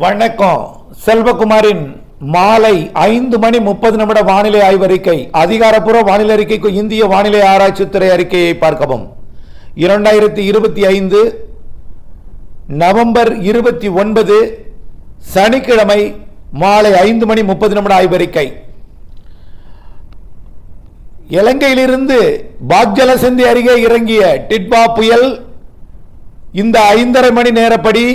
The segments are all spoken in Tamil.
வணக்கம். செல்வகுமாரின் மாலை 5:30 வானிலை ஆய்வறிக்கை. அதிகாரப்பூர்வ வானிலை அறிக்கைக்கு இந்திய வானிலை ஆராய்ச்சித்துறை அறிக்கையை பார்க்கவும். 2025 நவம்பர் 29 சனிக்கிழமை மாலை 5:30 ஆய்வறிக்கை. இலங்கையிலிருந்து பாக்ஜலசந்தி அருகே இறங்கிய டிட்வா புயல் இந்த 5:30 மணி நேரப்படி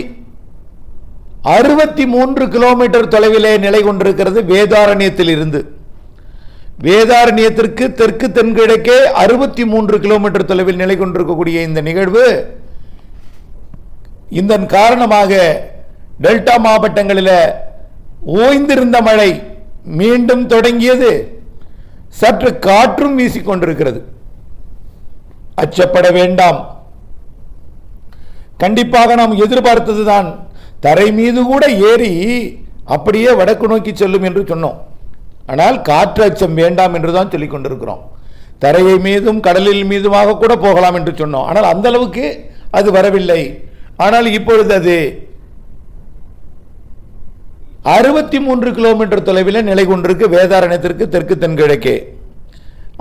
63 கிலோமீட்டர் தொலைவிலே நிலை கொண்டிருக்கிறது. வேதாரண்யத்தில் இருந்து வேதாரண்யத்திற்கு தெற்கு தென்கிழக்கே 63 கிலோமீட்டர் தொலைவில் நிலை கொண்டிருக்கக்கூடிய இந்த நிகழ்வு இதன் காரணமாக டெல்டா மாவட்டங்களில் ஓய்ந்திருந்த மழை மீண்டும் தொடங்கியது. சற்று காற்றும் வீசிக்கொண்டிருக்கிறது. அச்சப்பட வேண்டாம். கண்டிப்பாக நாம் எதிர்பார்த்ததுதான். தரை மீது கூட ஏறி அப்படியே வடக்கு நோக்கி செல்லும் என்று சொன்னோம். ஆனால் காற்று அச்சம் வேண்டாம் என்றுதான் சொல்லிக் கொண்டிருக்கிறோம். தரையை மீதும் கடலில் மீதுமாக கூட போகலாம் என்று சொன்னோம். ஆனால் அந்த அளவுக்கு அது வரவில்லை. ஆனால் இப்பொழுது அது 63 கிலோமீட்டர் தொலைவில் நிலை கொண்டிருக்கு வேதாரண்யத்திற்கு தெற்கு தென்கிழக்கே.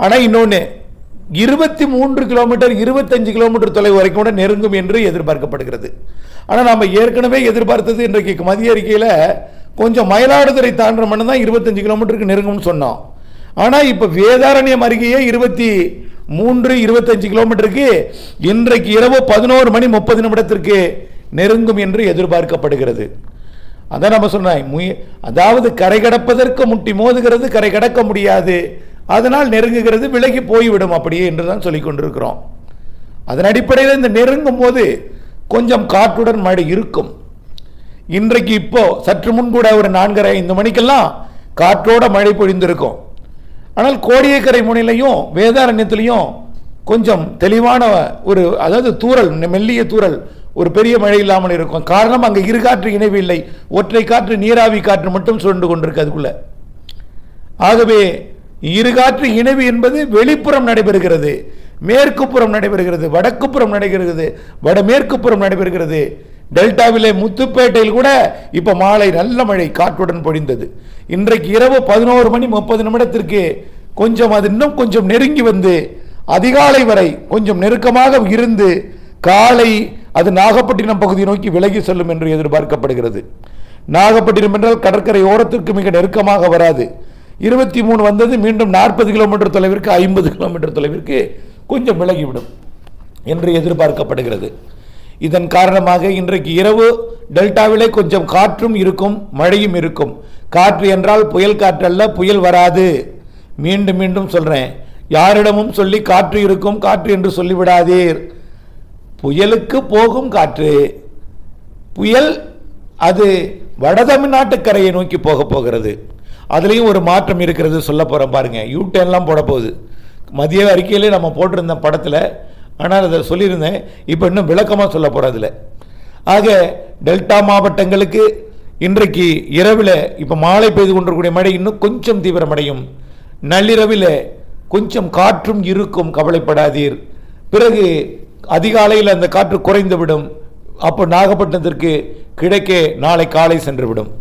ஆனால் இன்னொன்று 23 கிலோமீட்டர் 25 கிலோமீட்டர் தொலைவு வரைக்கும் கூட நெருங்கும் என்று எதிர்பார்க்கப்படுகிறது. ஆனால் நாம் ஏற்கனவே எதிர்பார்த்தது இன்றைக்கு மதிய அறிக்கையில் கொஞ்சம் மயிலாடுதுறை தாண்டுற மணி தான் 25 கிலோமீட்டருக்கு நெருங்கும்னு சொன்னோம். ஆனால் இப்போ வேதாரண்யம் அருகே 23-25 கிலோமீட்டருக்கு இன்றைக்கு இரவு 11:30 நெருங்கும் என்று எதிர்பார்க்கப்படுகிறது. அதான் நம்ம சொன்னோம். அதாவது கரை கடப்பதற்கு முட்டி மோதுகிறது, கரை கடக்க முடியாது, அதனால் நெருங்குகிறது, விலகி போய்விடும் அப்படியே என்றுதான் சொல்லிக் கொண்டிருக்கிறோம். அதன் அடிப்படையில் இந்த நெருங்கும் போது கொஞ்சம் காற்றுடன் மழை இருக்கும். இன்றைக்கு இப்போ சற்று முன் கூட ஒரு 4:30-5 மணிக்கெல்லாம் காற்றோட மழை பொழிந்திருக்கும். ஆனால் கோடியக்கரை முனையிலையும் வேதாரண்யத்திலையும் கொஞ்சம் தெளிவான ஒரு, அதாவது தூறல், மெல்லிய தூறல், ஒரு பெரிய மழை இல்லாமல் இருக்கும். காரணம் அங்கே இரு காற்று இணைவு இல்லை. ஒற்றை காற்று, நீராவி காற்று மட்டும் சுழன்று கொண்டிருக்கு அதுக்குள்ள. ஆகவே இருகாற்று இணைவு என்பது வெளிப்புறம் நடைபெறுகிறது, மேற்கு புறம் நடைபெறுகிறது, வடக்கு புறம் நடைபெறுகிறது, வடமேற்கு புறம் நடைபெறுகிறது. டெல்டாவிலே முத்துப்பேட்டையில் கூட இப்ப மாலை நல்ல மழை காற்றுடன் பொழிந்தது. இன்றைக்கு இரவு 11:30 கொஞ்சம் அது இன்னும் கொஞ்சம் நெருங்கி வந்து அதிகாலை வரை கொஞ்சம் நெருக்கமாக இருந்து காலை அது நாகப்பட்டினம் பகுதியை நோக்கி விலகி செல்லும் என்று எதிர்பார்க்கப்படுகிறது. நாகப்பட்டினம் என்றால் கடற்கரை ஓரத்திற்கு மிக நெருக்கமாக வராது. 23 வந்தது, மீண்டும் 40 கிலோமீட்டர் தொலைவிற்கு 50 கிலோமீட்டர் தொலைவிற்கு கொஞ்சம் விலகிவிடும் என்று எதிர்பார்க்கப்படுகிறது. இதன் காரணமாக இன்றைக்கு இரவு டெல்டாவிலே கொஞ்சம் காற்றும் இருக்கும், மழையும் இருக்கும். காற்று என்றால் புயல் காற்று அல்ல, புயல் வராது. மீண்டும் மீண்டும் சொல்றேன், யாரிடமும் சொல்லி காற்று இருக்கும் காற்று என்று சொல்லிவிடாதீர். புயலுக்கு போகும் காற்று, புயல் அது வட தமிழ்நாட்டு கரையை நோக்கி போக போகிறது. அதுலேயும் ஒரு மாற்றம் இருக்கிறது, சொல்ல போகிறோம் பாருங்க. யூடர்ன்லாம் போட போகுது. மதிய அறிக்கையிலே நம்ம போட்டிருந்த படத்தில், ஆனால் அதை சொல்லியிருந்தேன், இப்போ இன்னும் விளக்கமாக சொல்ல போகிறோம் அதில். ஆக டெல்டா மாவட்டங்களுக்கு இன்றைக்கு இரவில் இப்போ மாலை பெய்து கொண்டிருக்கக்கூடிய மழை இன்னும் கொஞ்சம் தீவிரமடையும். நள்ளிரவில் கொஞ்சம் காற்றும் இருக்கும், கவலைப்படாதீர். பிறகு அதிகாலையில் அந்த காற்று குறைந்துவிடும். அப்போ நாகப்பட்டினத்திற்கு கிழக்கே நாளை காலை சென்றுவிடும்.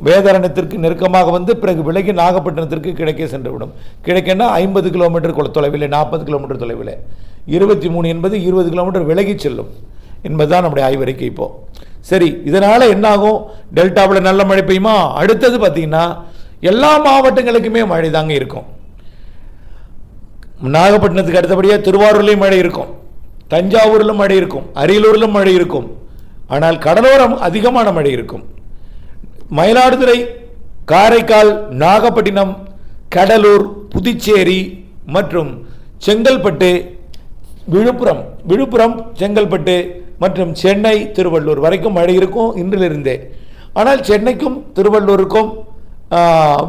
வேதாரண்யத்திற்கு நெருக்கமாக வந்து பிறகு விலகி நாகப்பட்டினத்திற்கு கிழக்கே சென்றுவிடும். கிழக்கேன்னா 50 கிலோமீட்டர் தொலைவில், 40 கிலோமீட்டர் தொலைவில். 23 என்பது 20 கிலோமீட்டர் விலகி செல்லும் என்பதுதான் நம்முடைய ஆய்வறிக்கை. இப்போ சரி, இதனால என்ன ஆகும்? டெல்டாவில் நல்ல மழை பெய்யுமா? அடுத்தது பார்த்தீங்கன்னா எல்லா மாவட்டங்களுக்குமே மழை தாங்க இருக்கும். நாகப்பட்டினத்துக்கு அடுத்தபடியாக திருவாரூர்லையும் மழை இருக்கும், தஞ்சாவூரிலும் மழை இருக்கும், அரியலூரிலும் மழை இருக்கும். ஆனால் கடலோரம் அதிகமான மழை இருக்கும். மயிலாடுதுறை, காரைக்கால், நாகப்பட்டினம், கடலூர், புதுச்சேரி மற்றும் செங்கல்பட்டு, விழுப்புரம், செங்கல்பட்டு மற்றும் சென்னை, திருவள்ளூர் வரைக்கும் மழை இருக்கும் இன்றிலிருந்தே. ஆனால் சென்னைக்கும் திருவள்ளூருக்கும்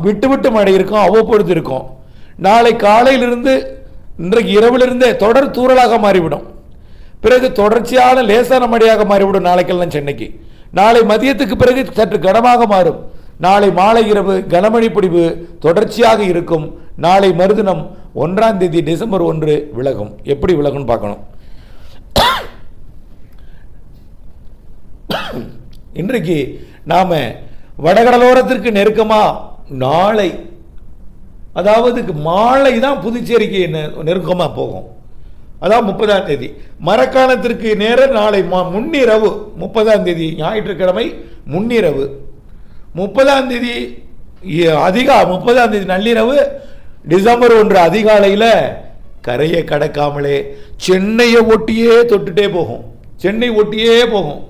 விட்டு விட்டு மழை இருக்கும், அவ்வப்பொழுது இருக்கும். நாளை காலையிலிருந்து இன்றைக்கு இரவிலிருந்தே தொடர் தூறலாக மாறிவிடும். பிறகு தொடர்ச்சியான லேசான மழையாக மாறிவிடும் நாளைக்கெல்லாம் சென்னைக்கு. நாளை மதியத்துக்கு பிறகு சற்று கனமாக மாறும். நாளை மாலை இரவு கனமழை பொழிவு தொடர்ச்சியாக இருக்கும். நாளை மறுதினம் 1ஆம் தேதி டிசம்பர் 1 விலகும். எப்படி விலகும் பார்க்கணும். இன்றைக்கு நாம் வடகடலோரத்திற்கு நெருக்கமாக நாளை, அதாவது மாலை தான் புதுச்சேரிக்கு நெருக்கமாக போகும். அதான் 30ஆம் தேதி. மரக்காணத்திற்கு நேர நாளை முன்னிரவு 30ஆம் தேதி ஞாயிற்றுக்கிழமை முன்னிரவு, 30ஆம் தேதி 30ஆம் தேதி நள்ளிரவு, டிசம்பர் 1 அதிகாலையில் கரையை கடக்காமலே சென்னையை ஒட்டியே தொட்டுட்டே போகும். சென்னை ஒட்டியே போகும்.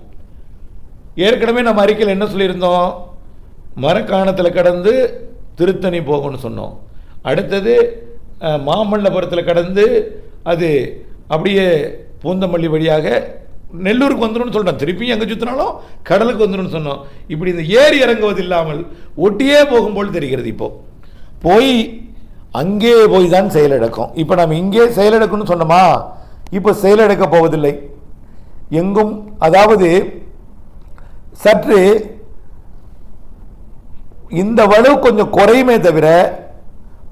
ஏற்கனவே நம்ம அறிக்கையில் என்ன சொல்லியிருந்தோம்? மரக்காணத்தில் கடந்து திருத்தணி போகும்னு சொன்னோம். அடுத்தது மாமல்லபுரத்தில் கடந்து அது அப்படியே பூந்தமல்லி வழியாக நெல்லூருக்கு வந்துடும் சொல்கிறோம். திருப்பி எங்கே சுற்றினாலும் கடலுக்கு வந்துடும் சொன்னோம். இப்படி இந்த ஏறி இறங்குவது இல்லாமல் ஒட்டியே போகும்போது தெரிகிறது. இப்போது போய் அங்கே போய் தான் செயலிழக்கும். இப்போ நம்ம இங்கே செயலிழக்கணும்னு சொன்னோமா, இப்போ செயலிழக்க போவதில்லை எங்கும். அதாவது சற்று இந்த வலு கொஞ்சம் குறையுமே தவிர,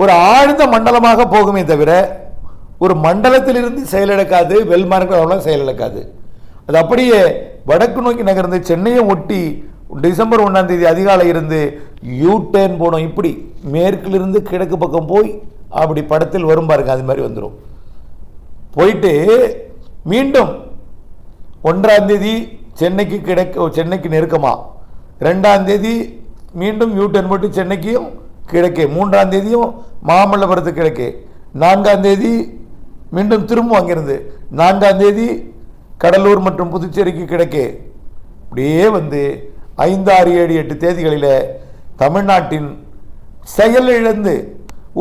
ஒரு ஆழ்ந்த மண்டலமாக போகுமே தவிர, ஒரு மண்டலத்திலிருந்து செயலிழக்காது. வெல்மார்க்கம் செயலிழக்காது. அது அப்படியே வடக்கு நோக்கி நகர்ந்து சென்னையை ஒட்டி டிசம்பர் 1ஆம் தேதி அதிகாலை இருந்து யூ-டர்ன் போனோம். இப்படி மேற்கிலிருந்து கிழக்கு பக்கம் போய் அப்படி படத்தில் வரும் பாருங்க, அது மாதிரி வந்துடும். போயிட்டு மீண்டும் 1ஆம் தேதி சென்னைக்கு நெருக்கமா, 2ஆம் தேதி மீண்டும் யூ-டர்ன் போட்டு சென்னைக்கும் கிழக்கே, 3ஆம் தேதியும் மாமல்லபுரத்துக்கு கிழக்கே, 4ஆம் தேதி மீண்டும் திரும்ப அங்கிருந்து 4ஆம் தேதி கடலூர் மற்றும் புதுச்சேரிக்கு கிழக்கே, அப்படியே வந்து 5, 6, 7, 8 தேதிகளில் தமிழ்நாட்டின் செயலிழந்து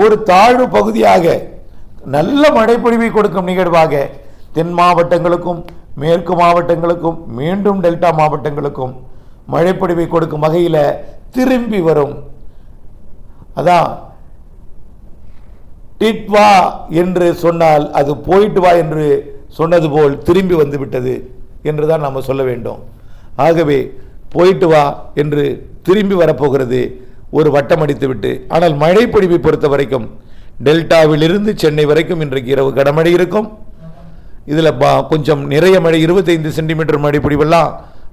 ஒரு தாழ்வு பகுதியாக நல்ல மழைப்பொழிவை கொடுக்கும் நிகழ்வாக தென் மாவட்டங்களுக்கும் மேற்கு மாவட்டங்களுக்கும் மீண்டும் டெல்டா மாவட்டங்களுக்கும் மழைப்பொழிவை கொடுக்கும் வகையில் திரும்பி வரும். அதான் டிட்வா என்று சொன்னால் அது போயிட்டு வா என்று சொன்னது போல் திரும்பி வந்து விட்டது என்றுதான் நாம் சொல்ல வேண்டும். ஆகவே போயிட்டு வா என்று திரும்பி வரப்போகிறது ஒரு வட்டம் அடித்து விட்டு. ஆனால் மழைப்பொழிவை பொறுத்த வரைக்கும் டெல்டாவிலிருந்து சென்னை வரைக்கும் இன்றைக்கு இரவு கனமழை இருக்கும். இதில் கொஞ்சம் நிறைய மழை, 25 சென்டிமீட்டர் மழைப்பொழிவெல்லாம்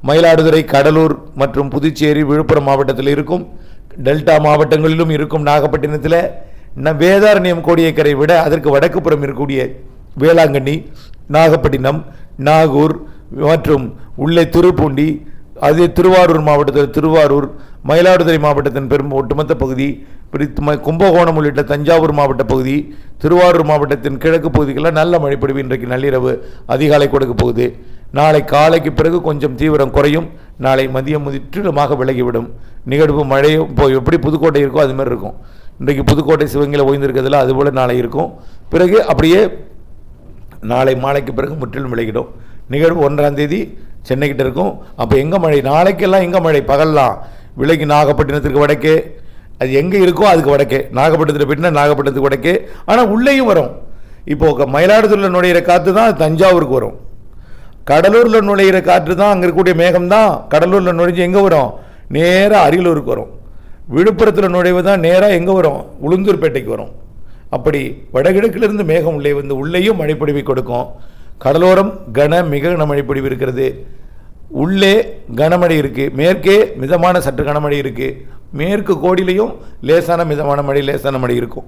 மயிலாடுதுறை, கடலூர் மற்றும் புதுச்சேரி, விழுப்புரம் மாவட்டத்தில் இருக்கும். டெல்டா மாவட்டங்களிலும் இருக்கும். நாகப்பட்டினத்தில் வேதாரண்யம் கோடியக்கரை விட அதற்கு வடக்கு புறம் இருக்கக்கூடிய வேளாங்கண்ணி, நாகப்பட்டினம், நாகூர் மற்றும் உள்ளே திருப்பூண்டி, அதே திருவாரூர் மாவட்டத்தில் திருவாரூர், மயிலாடுதுறை மாவட்டத்தின் பெரும் ஒட்டுமொத்த பகுதி, கும்பகோணம் உள்ளிட்ட தஞ்சாவூர் மாவட்ட பகுதி, திருவாரூர் மாவட்டத்தின் கிழக்கு பகுதிக்கெல்லாம் நல்ல மழைப்பொழிவு இன்றைக்கு நள்ளிரவு அதிகாலை கொடுக்க போகுது. நாளை காலைக்கு பிறகு கொஞ்சம் தீவிரம் குறையும். நாளை மதியம் முற்றிலுமாக விலகிவிடும் நிகழ்வு. மழையும் இப்போ எப்படி புதுக்கோட்டை இருக்கோ அது மாதிரி இருக்கும். இன்றைக்கு புதுக்கோட்டை சிவங்கில ஓய்ந்திருக்கிறதுல அதுபோல் நாளை இருக்கும். பிறகு அப்படியே நாளை மாலைக்கு பிறகு முற்றிலும் விலகிடும். நிகழ்வு 1ஆம் தேதி சென்னைக்கிட்ட இருக்கும். அப்போ எங்கே மழை? நாளைக்கெல்லாம் எங்கே மழை? பகல்லாம் விலகி நாகப்பட்டினத்திற்கு வடக்கே, அது எங்கே இருக்கோ அதுக்கு வடக்கே, நாகப்பட்டினத்தில் போயிட்டுனா நாகப்பட்டினத்துக்கு வடக்கே. ஆனால் உள்ளேயும் வரும். இப்போது மயிலாடுதுறையில் நுழையிற காற்று தான் தஞ்சாவூருக்கு வரும். கடலூரில் நுழையிற காற்று தான் அங்கே இருக்கக்கூடிய மேகம் தான் கடலூரில் நுழைஞ்சு எங்கே வரும்? நேராக அரியலூருக்கு வரும். விழுப்புரத்தில் நுழைவு தான் நேராக எங்கே வரும்? உளுந்தூர்பேட்டைக்கு வரும். அப்படி வடகிழக்கிலிருந்து மேகம் உள்ளே வந்து உள்ளேயும் மழைப்பொழிவை கொடுக்கும். கடலோரம் மிக கனமழைப்பொழிவு இருக்கிறது. உள்ளே கனமழை இருக்குது. மேற்கே மிதமான சற்று கனமழை இருக்குது. மேற்கு கோடியிலையும் லேசான மிதமான மழை, லேசான மழை இருக்கும்.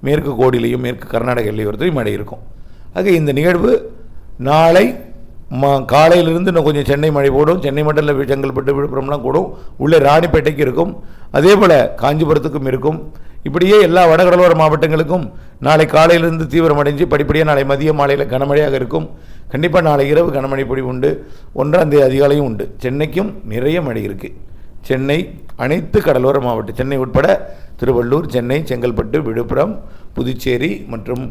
மேற்கு கோடியிலையும் மேற்கு கர்நாடக எல்லையோரத்திலையும் மழை இருக்கும். ஆக இந்த நிகழ்வு நாளை காலையிலிருந்து இன்னும் கொஞ்சம் சென்னை மழை போடும். சென்னை மட்டும் இல்லை, செங்கல்பட்டு, விழுப்புரம்லாம் கூடும். உள்ளே ராணிப்பேட்டைக்கு இருக்கும். அதே போல் காஞ்சிபுரத்துக்கும் இருக்கும். இப்படியே எல்லா வடகடலோர மாவட்டங்களுக்கும் நாளை காலையிலிருந்து தீவிரமடைஞ்சு படிப்படியாக நாளை மதியம் மாலையில் கனமழையாக இருக்கும். கண்டிப்பாக நாளை இரவு கனமழை பொழிவு உண்டு. 1ஆம் தேதி அதிகாலையும் உண்டு. சென்னைக்கும் நிறைய மழை இருக்குது. சென்னை அனைத்து கடலோர மாவட்டம், சென்னை உட்பட திருவள்ளூர், சென்னை, செங்கல்பட்டு, விழுப்புரம், புதுச்சேரி மற்றும்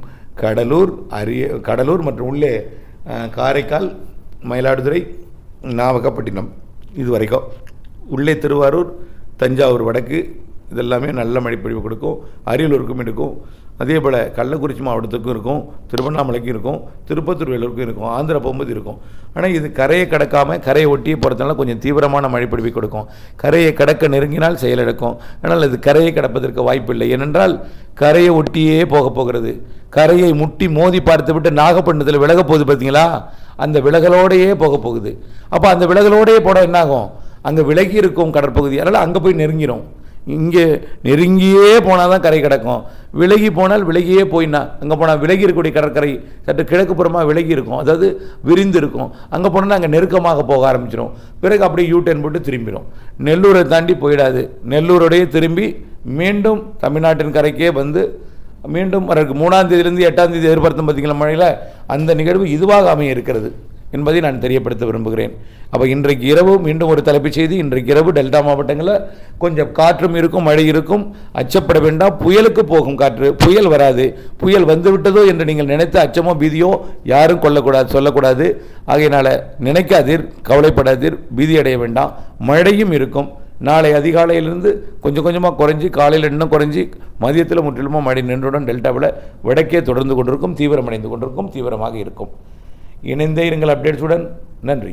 கடலூர் மற்றும் உள்ளே காரைக்கால், மயிலாடுதுறை, நாகப்பட்டினம் இது வரைக்கும், உள்ளே திருவாரூர், தஞ்சாவூர் வடக்கு இதெல்லாமே நல்ல மழைப்பொழிவு கொடுக்கும். அரியலூருக்கும் இருக்கும். அதே போல் கள்ளக்குறிச்சி மாவட்டத்துக்கும் இருக்கும். திருவண்ணாமலைக்கும் இருக்கும். திருப்பத்தூர் வேலூருக்கும் இருக்கும். ஆந்திரா போகும்போது இருக்கும். ஆனால் இது கரையை கடக்காமல் கரையை ஒட்டியே போகிறதுனால கொஞ்சம் தீவிரமான மழைப்பொழிவை கொடுக்கும். கரையை கடக்க நெருங்கினால் செயலிழக்கும். ஆனால் அது கரையை கடப்பதற்கு வாய்ப்பில்லை. ஏனென்றால் கரையை ஒட்டியே போகிறது. கரையை முட்டி மோதி பார்த்து விட்டு நாகப்பட்டினத்தில் விலக போகுது பார்த்தீங்களா? அந்த விலகலோடையே போகுது. அப்போ அந்த விலகலோடையே போட என்னாகும்? அங்கே விலகி இருக்கும் கடற்பகுதி, அதனால் அங்கே போய் நெருங்கிடும். இங்கே நெருங்கியே போனால் தான் கரை கிடக்கும், விலகி போனால் விலகியே போயினா அங்கே போனால் விலகி இருக்கக்கூடிய கடற்கரை சற்று கிழக்கு புறமாக விலகி இருக்கும், அதாவது விரிந்து இருக்கும். அங்கே போனால் அங்கே நெருக்கமாக போக ஆரம்பிச்சிடும். பிறகு அப்படியே யூ-டர்ன் போட்டு திரும்பிடும். நெல்லூரை தாண்டி போயிடாது, நெல்லூரோடையே திரும்பி மீண்டும் தமிழ்நாட்டின் கரைக்கே வந்து மீண்டும் 3ஆம் தேதியிலிருந்து 8ஆம் தேதி எதிர்பார்த்தோம் பார்த்தீங்களா மழையில், அந்த நிகழ்வு இதுவாக அமைய இருக்கிறது என்பதை நான் தெரியப்படுத்த விரும்புகிறேன். அப்போ இன்றைக்கு இரவு மீண்டும் ஒரு தலைப்புச் செய்தி. இன்றைக்கு இரவு டெல்டா மாவட்டங்களில் கொஞ்சம் காற்றும் இருக்கும், மழை இருக்கும், அச்சப்பட வேண்டாம். புயலுக்கு போகும் காற்று, புயல் வராது. புயல் வந்துவிட்டதோ என்று நீங்கள் நினைத்த அச்சமோ பீதியோ யாரும் சொல்லக்கூடாது. ஆகையினால் நினைக்காதீர், கவலைப்படாதீர், பீதி அடைய வேண்டாம். மழையும் இருக்கும். நாளை அதிகாலையிலிருந்து கொஞ்சம் கொஞ்சமாக குறைஞ்சி, காலையில் இன்னும் குறைஞ்சி, மதியத்தில் முற்றிலுமாக மழை நின்றுடன் டெல்டாவில் வடக்கே தொடர்ந்து கொண்டிருக்கும், தீவிரமடைந்து கொண்டிருக்கும், தீவிரமாக இருக்கும். இணைந்தே இருங்கள் அப்டேட்ஸுடன். நன்றி.